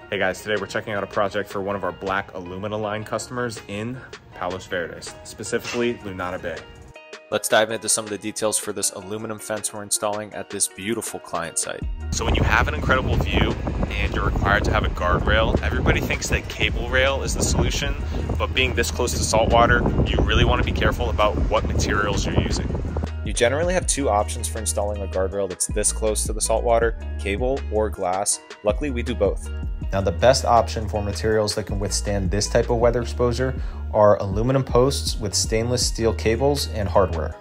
Hey guys, today we're checking out a project for one of our black Aluma Line customers in Palos Verdes, specifically Lunada Bay. Let's dive into some of the details for this aluminum fence we're installing at this beautiful client site. So when you have an incredible view and you're required to have a guardrail, everybody thinks that cable rail is the solution, but being this close to saltwater, you really want to be careful about what materials you're using. You generally have two options for installing a guardrail that's this close to the saltwater, cable or glass. Luckily, we do both. Now, the best option for materials that can withstand this type of weather exposure are aluminum posts with stainless steel cables and hardware.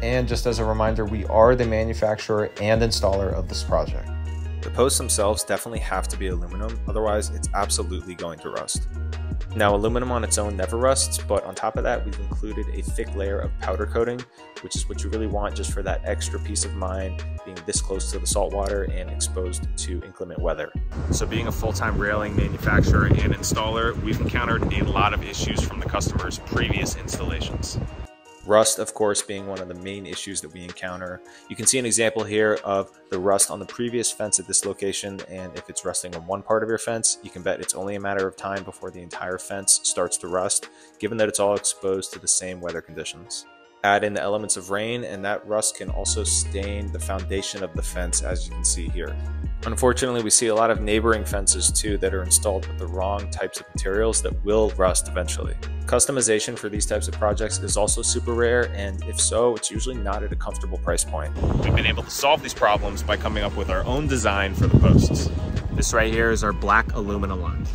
And just as a reminder, we are the manufacturer and installer of this project. The posts themselves definitely have to be aluminum, otherwise it's absolutely going to rust. Now, aluminum on its own never rusts, but on top of that, we've included a thick layer of powder coating, which is what you really want just for that extra peace of mind being this close to the saltwater and exposed to inclement weather. So being a full-time railing manufacturer and installer, we've encountered a lot of issues from the customer's previous installations. Rust, of course, being one of the main issues that we encounter. You can see an example here of the rust on the previous fence at this location, and if it's rusting on one part of your fence, you can bet it's only a matter of time before the entire fence starts to rust, given that it's all exposed to the same weather conditions. Add in the elements of rain, and that rust can also stain the foundation of the fence, as you can see here. Unfortunately, we see a lot of neighboring fences too that are installed with the wrong types of materials that will rust eventually. Customization for these types of projects is also super rare, and if so, it's usually not at a comfortable price point. We've been able to solve these problems by coming up with our own design for the posts. This right here is our black Aluma Line.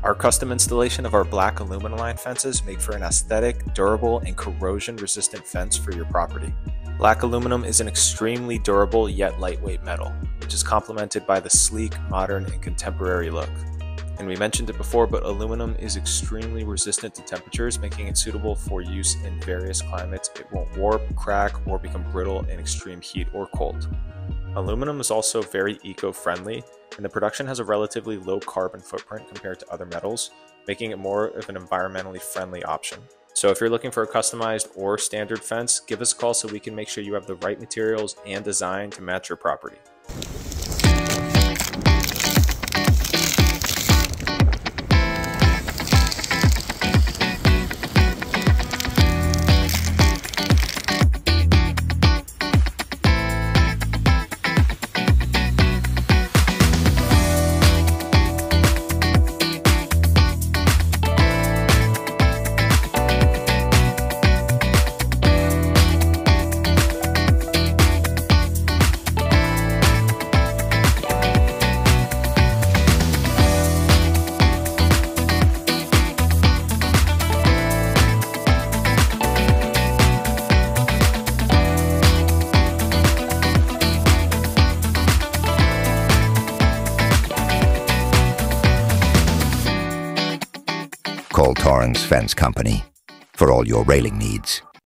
Our custom installation of our black Aluma Line fences make for an aesthetic, durable, and corrosion-resistant fence for your property. Black aluminum is an extremely durable yet lightweight metal, which is complemented by the sleek, modern, and contemporary look. And we mentioned it before, but aluminum is extremely resistant to temperatures, making it suitable for use in various climates. It won't warp, crack, or become brittle in extreme heat or cold. Aluminum is also very eco-friendly, and the production has a relatively low carbon footprint compared to other metals, making it more of an environmentally friendly option. So if you're looking for a customized or standard fence, give us a call so we can make sure you have the right materials and design to match your property. Call Torrance Fence Company for all your railing needs.